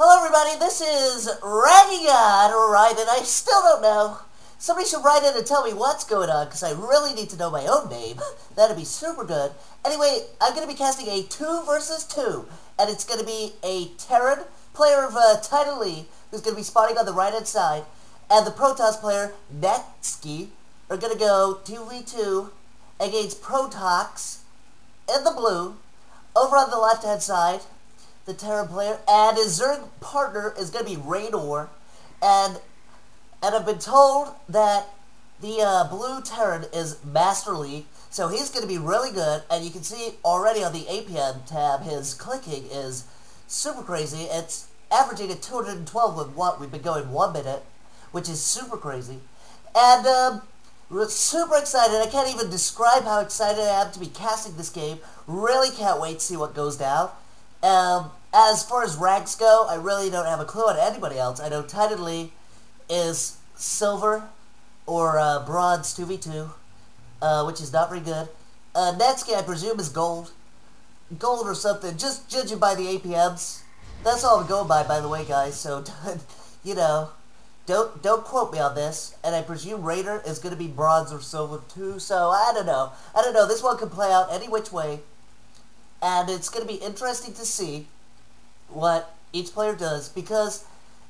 Hello everybody, this is WRAGGYGOD, or Raiden, I still don't know. Somebody should write in and tell me what's going on, because I really need to know my own name. That'd be super good. Anyway, I'm going to be casting a 2 versus 2, and it's going to be a Terran player of Titanlee, who's going to be spawning on the right-hand side, and the Protoss player, NETSKY, are going to go 2v2 against PrOTox in the blue. Over on the left-hand side, the Terran player, and his Zerg partner is going to be Raynor, and I've been told that the blue Terran is Master League, so he's going to be really good, and you can see already on the APM tab, his clicking is super crazy. It's averaging at 212 with what we've been going 1 minute, which is super crazy, and we're super excited. I can't even describe how excited I am to be casting this game. Really can't wait to see what goes down. As far as ranks go, I really don't have a clue on anybody else. I know Titanlee is silver or bronze 2v2, which is not very good. NETSKY, I presume, is gold. Gold or something, just judging by the APMs. That's all I'm going by the way, guys, so, you know, don't quote me on this. And I presume Raider is going to be bronze or silver too, so I don't know. This one can play out any which way. And it's going to be interesting to see what each player does, because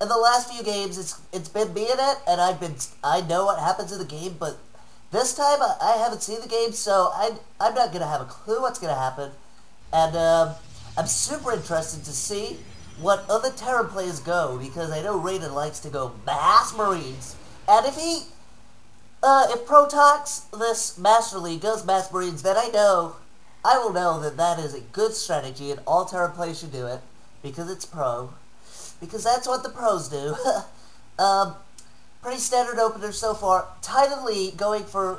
in the last few games it's been me in it, and I know what happens in the game, but this time I haven't seen the game, so I'm not going to have a clue what's going to happen. And I'm super interested to see what other Terran players go, because I know Raiden likes to go mass Marines, and if PrOTox, this Master League, goes mass Marines, then I will know that that is a good strategy, and all Terran players should do it, because it's pro. Because that's what the pros do. Pretty standard opener so far. Titanlee going for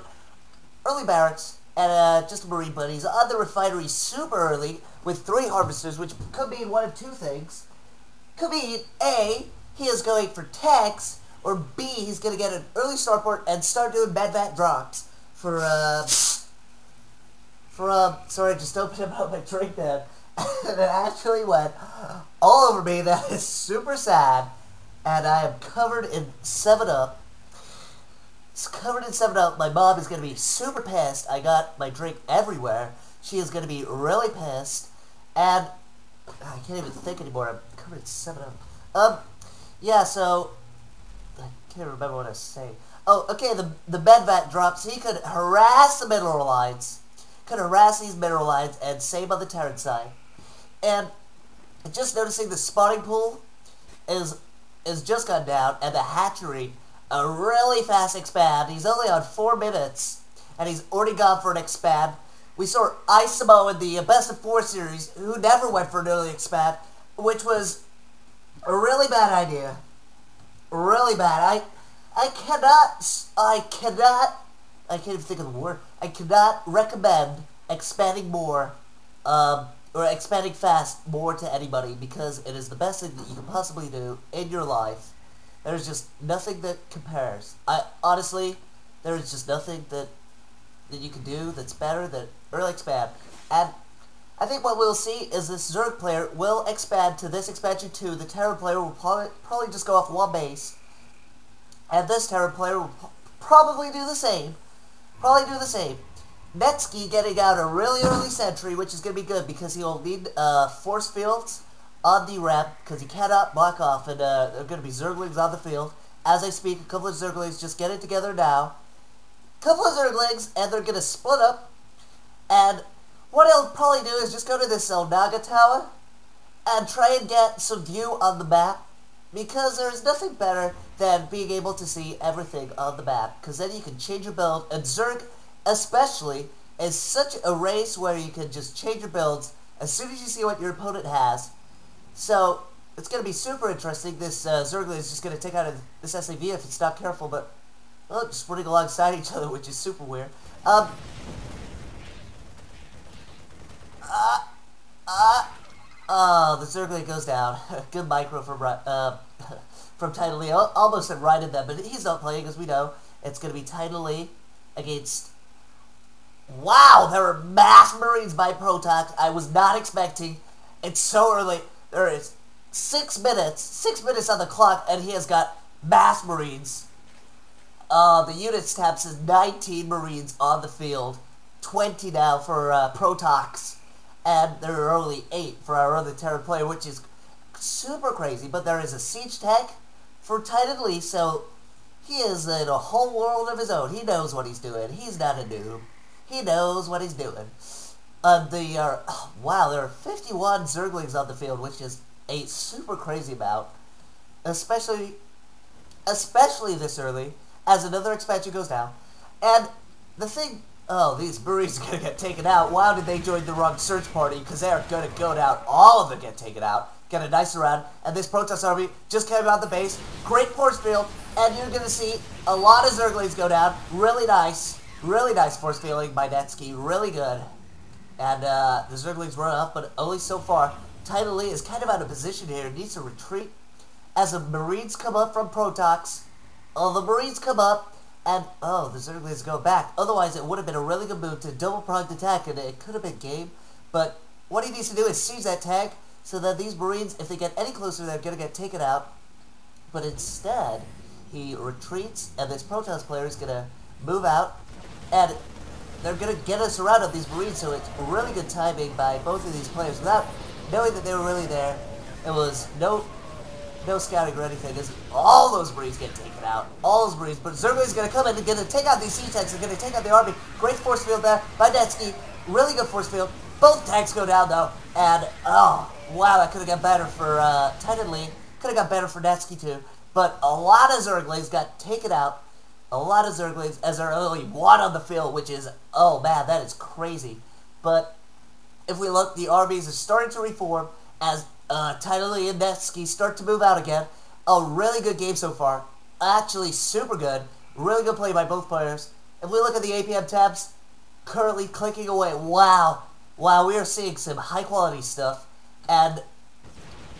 early barracks, and just Marine buddies on the refinery super early, with 3 harvesters, which could mean one of 2 things. Could mean, A, he is going for techs, or B, he's going to get an early starport and start doing medvat drops for sorry, I just opened up my drink then, and it actually went all over me. That is super sad, and I am covered in 7-Up. It's covered in 7-Up. My mom is going to be super pissed. I got my drink everywhere. She is going to be really pissed, and I can't even think anymore. I'm covered in 7-Up. Yeah, so, I can't remember what I was saying. Oh, okay, the medvat drops. He could harass the mineral lines. Could harass these mineral lines, and same on the Terran side. And just noticing the spawning pool is just gone down, and the hatchery, a really fast expand. He's only on 4 minutes, and he's already gone for an expand. We saw Isamo in the Best of 4 series, who never went for an early expand, which was a really bad idea. Really bad. I can't even think of the word. I cannot recommend expanding more, or expanding fast more to anybody, because it is the best thing that you can possibly do in your life. There's just nothing that compares. Honestly, there is just nothing that you can do that's better than early expand. And I think what we'll see is this Zerg player will expand to this expansion 2. The Terran player will probably just go off 1 base, and this Terran player will probably do the same. NETSKY getting out a really early sentry, which is going to be good, because he'll need force fields on the ramp, because he cannot block off, and there are going to be Zerglings on the field. As I speak, a couple of Zerglings just getting together now. Couple of Zerglings, and they're going to split up, and what he'll probably do is just go to this Naga tower, and try and get some view on the map, because there's nothing better than being able to see everything on the map, because then you can change your build, and Zerg especially is such a race where you can just change your builds as soon as you see what your opponent has. So it's going to be super interesting. This Zergling is just going to take out this SAV if it's not careful, but just running alongside each other, which is super weird. The Zergling goes down. Good micro from Titanlee. Almost said Raiden then, but he's not playing, as we know. It's going to be Titanlee against... Wow, there are mass Marines by PrOTox. I was not expecting. It's so early. There is 6 minutes on the clock, and he has got mass Marines. The units tab says 19 Marines on the field, 20 now for PrOTox, and there are only 8 for our other Terran player, which is super crazy. But there is a siege tech for Titanlee, so he is in a whole world of his own. He knows what he's doing. He's not a noob. He knows what he's doing. Wow, there are 51 Zerglings on the field, which is a super crazy amount, especially this early, as another expansion goes down. And the thing, these Marines are gonna get taken out. Wow, did they join the wrong search party? Because they are gonna go down. All of them get taken out. Get a nice round, and this Protoss army just came out the base. Great force field, and you're gonna see a lot of Zerglings go down. Really nice force fielding by NETSKY. Really good. And the Zerglings run up, but only so far. Titanlee is kind of out of position here. It needs to retreat as the Marines come up from PrOTox. The Marines come up, and the Zerglings go back. Otherwise, it would have been a really good move to double-pronged attack, and it could have been game. But what he needs to do is seize that tank, so that these Marines, if they get any closer, they're going to get taken out. But instead, he retreats, and this Protoss player is going to move out, and they're going to get us around of these Marines, so it's really good timing by both of these players without knowing that they were really there. It was no scouting or anything. All those Marines get taken out. All those Marines. But Zergling's going to come in and going to take out these sea tanks. They're going to take out the army. Great force field there by NETSKY. Really good force field. Both tanks go down, though. And, wow, that could have got better for Titanlee. Could have got better for NETSKY, too. But a lot of Zerglings got taken out. A lot of Zerglings, as there are only 1 on the field, which is, oh, man, that is crazy. But if we look, the armies are starting to reform as Titanlee and NETSKY start to move out again. A really good game so far. Actually, super good. Really good play by both players. If we look at the APM tabs, currently clicking away. Wow. Wow, we are seeing some high-quality stuff. And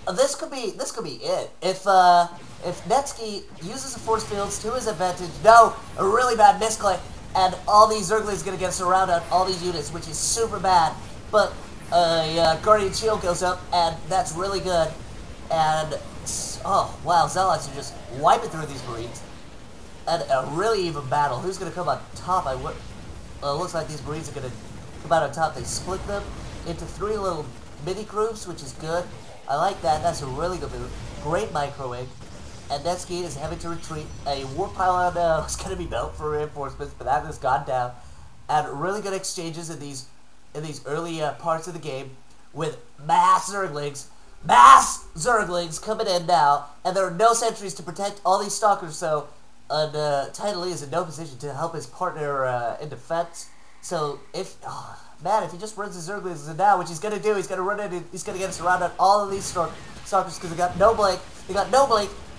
this could be it. If NETSKY uses the force fields to his advantage, no, a really bad misclick, and all these Zerglings going to get us around on all these units, which is super bad. But Guardian Shield goes up, and that's really good. And, oh, wow, Zealots are just wiping through these Marines. And a really even battle. Who's going to come on top? Looks like these Marines are going to come out on top. They split them into 3 little mini groups, which is good. I like that. That's a really good move. Great microwave. And NETSKY is having to retreat. A war pylon is going to be built for reinforcements, but that has gone down. And really good exchanges in these early parts of the game with mass Zerglings. Mass Zerglings coming in now, and there are no sentries to protect all these stalkers, so Titanlee is in no position to help his partner in defense. So if he just runs the Zerglings now, which he's gonna do, he's gonna run in, he's gonna get us around on all of these stalkers because they got no blink,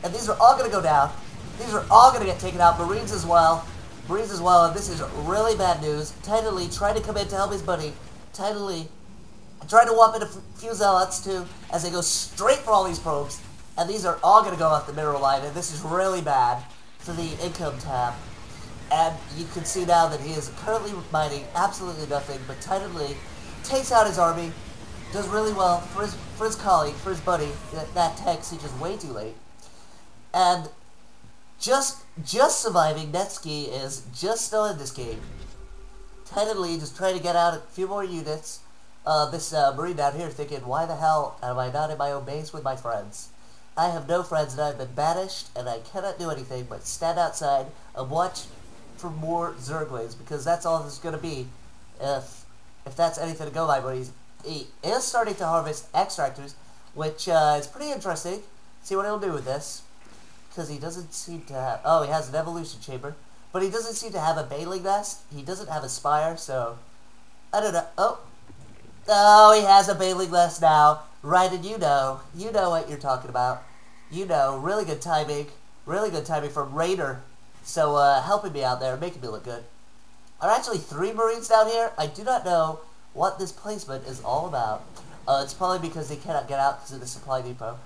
and these are all gonna go down. These are all gonna get taken out. Marines as well, and this is really bad news. Titanlee trying to come in to help his buddy. Titanlee trying to whop in a few Zealots too, as they go straight for all these probes, and these are all gonna go off the mineral line, and this is really bad for the income tab. And you can see now that he is currently mining absolutely nothing, but Titanlee takes out his army, does really well for his colleague, for his buddy. That tech sieges way too late. And just surviving, NETSKY is just still in this game. Titanlee just trying to get out a few more units. This Marine down here thinking, why the hell am I not in my own base with my friends? I have no friends and I've been banished, and I cannot do anything but stand outside and watch for more Zerglings, because that's all there's going to be if that's anything to go by. But he is starting to harvest extractors, which is pretty interesting. See what he'll do with this, because he doesn't seem to have, he has an evolution chamber, but he doesn't seem to have a baling nest. He doesn't have a spire, so I don't know. Oh, he has a baling nest now. Raiden, you know what you're talking about. Really good timing from Raiden. So, helping me out there, making me look good. There are actually 3 Marines down here. I do not know what this placement is all about. It's probably because they cannot get out because of the supply depot.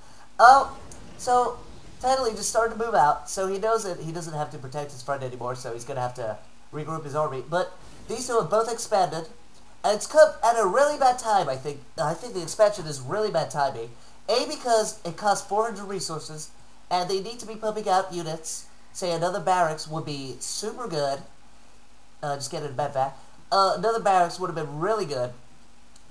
So, Titanlee just started to move out, so he knows that he doesn't have to protect his friend anymore, so he's going to have to regroup his army. But these 2 have both expanded, and it's come at a really bad time, I think. I think the expansion is really bad timing. A, because it costs 400 resources, and they need to be pumping out units. Say another barracks would be super good. Just getting a bed back. Another barracks would have been really good.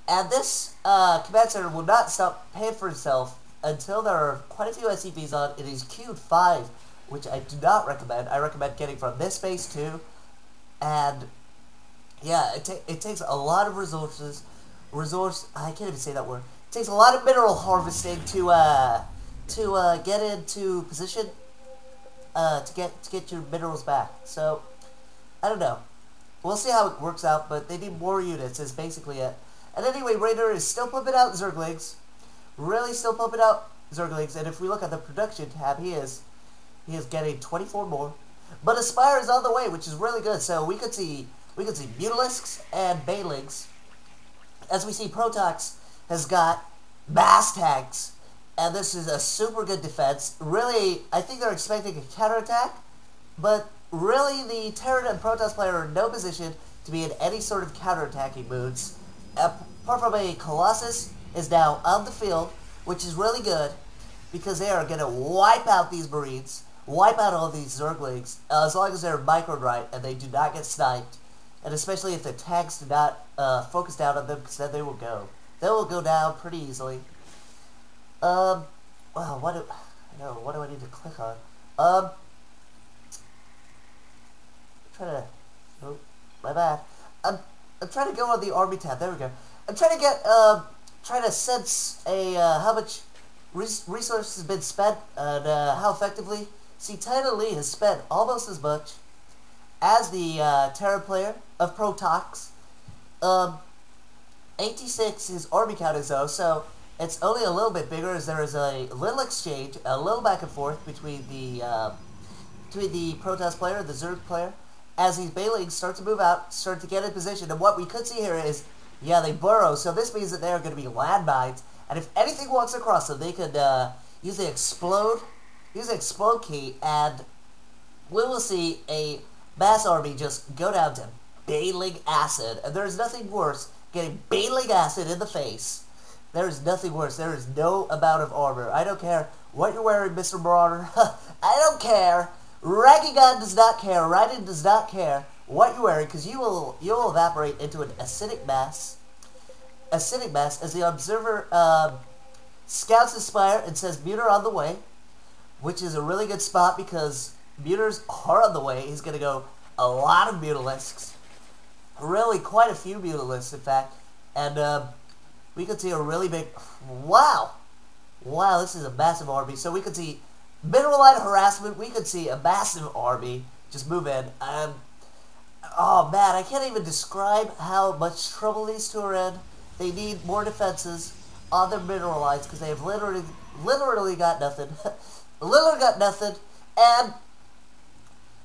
And this command center will not stop paying for itself until there are quite a few SCVs on. It is queued 5, which I do not recommend. I recommend getting from this base too. And yeah, it takes a lot of resources. I can't even say that word. It takes a lot of mineral harvesting to get into position to get your minerals back. So I don't know. We'll see how it works out, but they need more units is basically it. And anyway, Raynor is still pumping out Zerglings. Really still pumping out Zerglings. And if we look at the production tab, he is getting 24 more. But Aspire is on the way, which is really good. So we could see Mutalisks and Banelings. As we see, PrOTox has got mass tanks. And this is a super good defense. Really, I think they're expecting a counterattack. But really, the Terran and Protoss player are in no position to be in any sort of counterattacking moods. Apart from a Colossus is now on the field, which is really good, because they are going to wipe out these Marines, wipe out all these Zerglings, as long as they're microed right and they do not get sniped, and especially if the tanks do not focus down on them, because then they will go. They will go down pretty easily. Well, what do I need to click on? Oh, my bad. I'm trying to go on the army tab. There we go. I'm trying to get, trying to sense how much resources has been spent and how effectively. See, Titanlee has spent almost as much as the Terran player of PrOTox. 86 his army count is though, so it's only a little bit bigger as there is a little exchange, a little back and forth between the Protoss player and the Zerg player. As these Banelings start to move out, start to get in position, and what we could see here is, yeah, they burrow, so this means that they are going to be landmines, and if anything walks across them, they could use the explode key, and we will see a mass army just go down to Baneling acid, and there's nothing worse getting Baneling acid in the face. There is nothing worse. There is no amount of armor. I don't care what you're wearing, Mr. Marauder. I don't care. WRAGGYGOD does not care. Raiden does not care what you're wearing, because you will evaporate into an acidic mass. Acidic mass, as the observer scouts the spire and says Muter on the way, which is a really good spot because Muters are on the way. He's going to go a lot of Mutalisks. Really, quite a few Mutalisks, in fact. And we could see a really big... Wow! Wow, this is a massive army. So we could see mineral line harassment. We could see a massive army just move in. Oh man, I can't even describe how much trouble these two are in. They need more defenses on their mineral lines because they have literally got nothing. Literally got nothing. And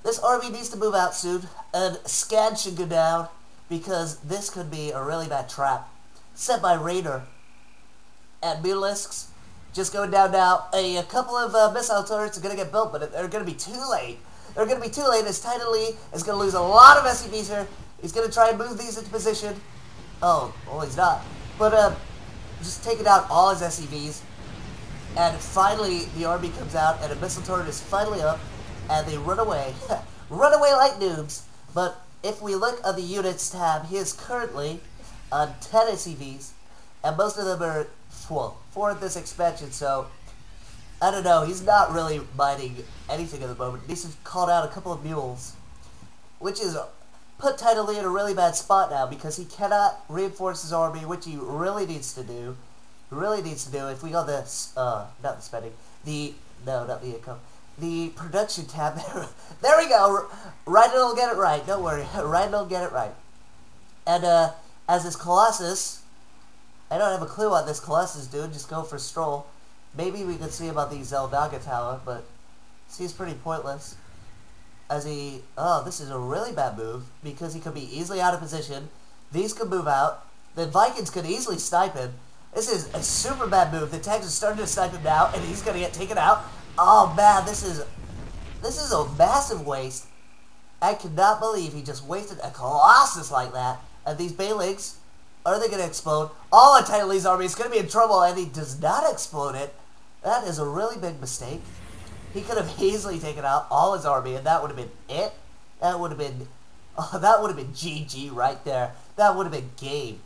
this army needs to move out soon. And scan should go down because this could be a really bad trap set by Raynor. And Mutalisks just going down now. A couple of missile turrets are going to get built, but they're going to be too late. They're going to be too late as Titanlee is going to lose a lot of SCVs here. He's going to try and move these into position. Oh, well, he's not. But just taking out all his SCVs. And finally, the army comes out, and a missile turret is finally up, and they run away. Run away like noobs. But if we look at the units tab, he is currently on 10 SCVs, and most of them are full for this expansion, so I don't know, he's not really mining anything at the moment. He's called out a couple of mules, which is put Titanlee in a really bad spot now because he cannot reinforce his army, which he really needs to do. He really needs to do. If we got this, not the spending, not the income, the production tab there. There we go. Raiden will get it right. Don't worry. Raiden will get it right. And as this Colossus, I don't have a clue what this Colossus is doing. Just go for a stroll. Maybe we could see about the Zeldaga Tower, but seems pretty pointless. As he... Oh, this is a really bad move, because he could be easily out of position. These could move out. The Vikings could easily snipe him. This is a super bad move. The tanks are starting to snipe him now, and he's going to get taken out. Oh, man, this is a massive waste. I cannot believe he just wasted a Colossus like that. And these Banelings, Are they going to explode? All of Titanlee's army is going to be in trouble, and he does not explode it. That is a really big mistake. He could have easily taken out all his army, and that would have been it. That would have been, GG right there. That would have been game.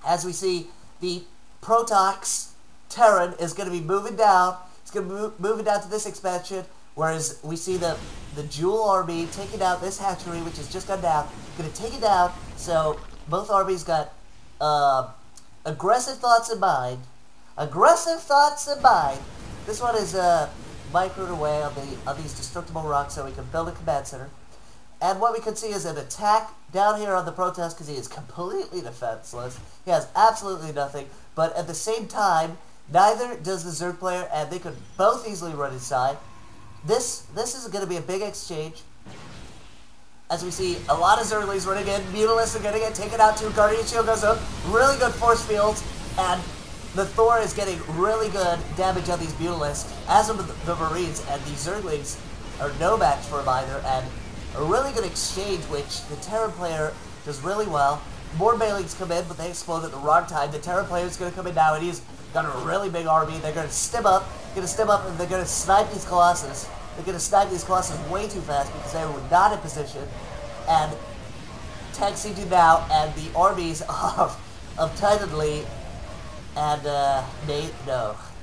As we see, the Protox Terran is going to be moving down. It's going to be moving down to this expansion, whereas we see the Jewel army taking out this hatchery, which has just gone down. Going to take it down, so both armies got aggressive thoughts in mind. Aggressive thoughts in mind. This one is microed away on these destructible rocks so we can build a command center. And what we can see is an attack down here on the Protoss because he is completely defenseless. He has absolutely nothing. But at the same time, neither does the Zerg player, and they could both easily run inside. This is going to be a big exchange. As we see a lot of Zerglings running in, Mutalisks are going to get taken out too. Guardian Shield goes up, really good force fields, and the Thor is getting really good damage on these Mutalisks, as are the Marines, and the Zerglings are no match for him either, and a really good exchange, which the Terran player does really well. More Maelings come in, but they explode at the wrong time. The Terran player is going to come in now, and he's got a really big army. They're going to stim up, and they're going to snipe these Colossus. They're going to snipe these Colossus way too fast because they were not in position. And tank siege now, and the armies of Titanlee and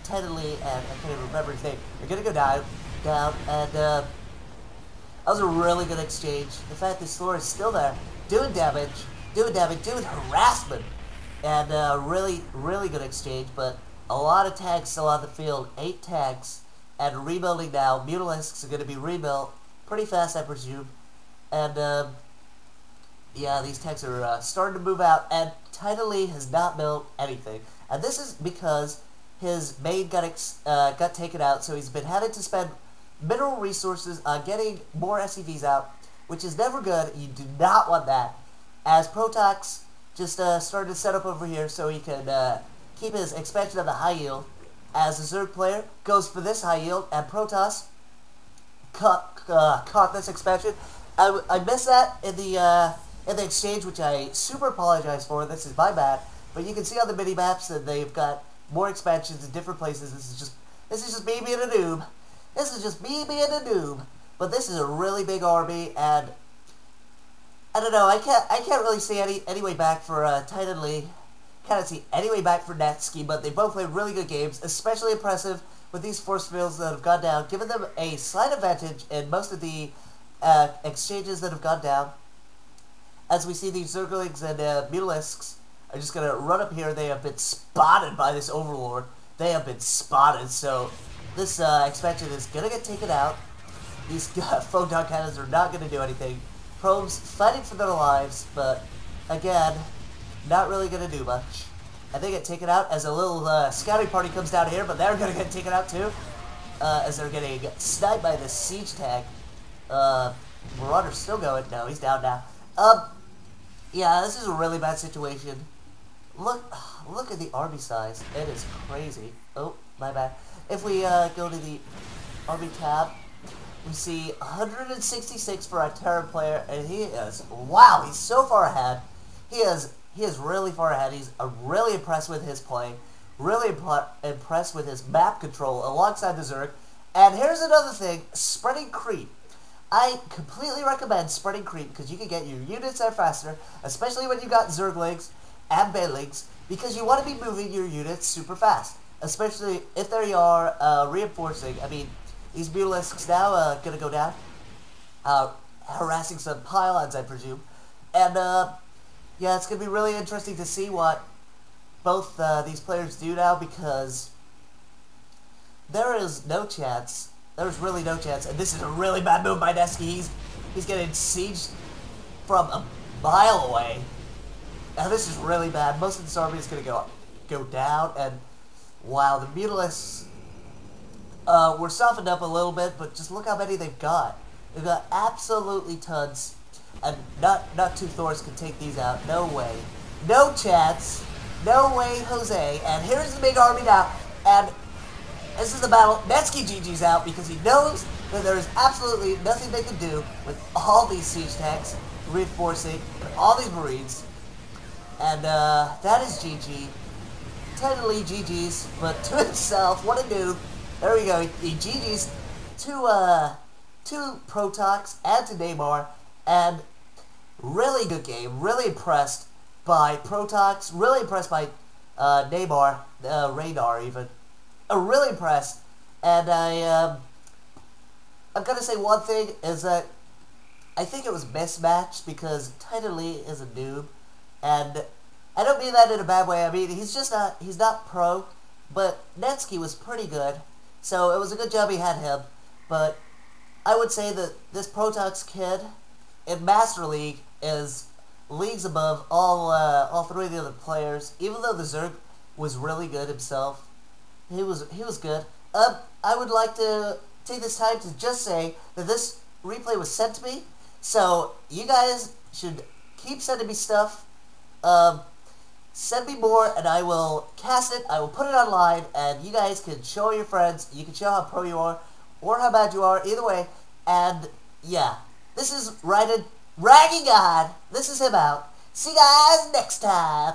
Titanlee and I can't even remember his name. They're going to go down, and that was a really good exchange. The fact this Thor is still there, doing damage, doing harassment, and really, really good exchange. But a lot of tanks still on the field, 8 tanks, and rebuilding now. Mutalisks are going to be rebuilt pretty fast, I presume. And yeah, these tanks are starting to move out, and Titanlee has not built anything. And this is because his main got taken out, so he's been having to spend mineral resources on getting more SCVs out, which is never good. You do not want that. As PrOTox just started to set up over here so he can keep his expansion of the high yield. As the Zerg player goes for this high yield, and Protoss caught this expansion. I missed that in the exchange, which I super apologize for. This is my bad. But you can see on the mini maps that they've got more expansions in different places. This is just me being a noob. This is just me being a noob. But this is a really big army, and I don't know. I can't really see any way back for Titanlee. Can't see any way back for NETSKY, but they both played really good games. Especially impressive with these force fields that have gone down, giving them a slight advantage in most of the exchanges that have gone down. As we see these Zerglings and Mutalisks are just going to run up here. They have been spotted by this Overlord. They have been spotted, so this expansion is going to get taken out. These photon cannons are not going to do anything. Probes fighting for their lives, but again, not really going to do much. And they get taken out as a little scouting party comes down here, but they're going to get taken out too, as they're getting sniped by this siege tank. Marauder's still going. No, he's down now. Yeah, this is a really bad situation. Look at the army size. It is crazy. Oh, my bad. If we go to the army tab, we see 166 for our Terran player, and he is, wow, he's so far ahead. He is really far ahead. He's really impressed with his play, really impressed with his map control alongside the Zerg. And here's another thing, spreading creep. I completely recommend spreading creep because you can get your units there faster, especially when you got Zerglings and Maelings, because you want to be moving your units super fast, especially if they are reinforcing. I mean, these Mutalisks now going to go down, harassing some pylons, I presume. And yeah, it's going to be really interesting to see what both these players do now, because there is no chance. There's really no chance, and this is a really bad move by NETSKY. He's getting sieged from a mile away. Now this is really bad. Most of this army is going to go down, and wow, the Mutalisks were softened up a little bit, but just look how many they've got. They've got absolutely tons, and not 2 Thors can take these out. No way. No chance. No way, Jose. And here's the big army now, and this is the battle. NETSKY GG's out because he knows that there is absolutely nothing they can do with all these siege tanks reinforcing and all these Marines. And that is GG. Technically GG's, but to himself, what a noob. There we go. He GG's to PrOTox and to Neymar, and really good game. Really impressed by PrOTox. Really impressed by Neymar, Raynor even. Really impressed. And I'm gonna say one thing is that I think it was mismatched because Titanlee is a noob, and I don't mean that in a bad way. I mean he's not pro, but NETSKY was pretty good, so it was a good job he had him. But I would say that this PrOTox kid in Master League is leagues above all three of the other players. Even though the Zerg was really good himself, he was good. I would like to take this time to just say that this replay was sent to me, so you guys should keep sending me stuff. Send me more, and I will cast it. I will put it online, and you guys can show your friends. You can show how pro you are, or how bad you are. Either way, and yeah, this is Raiden WRAGGYGOD. This is him out. See you guys next time.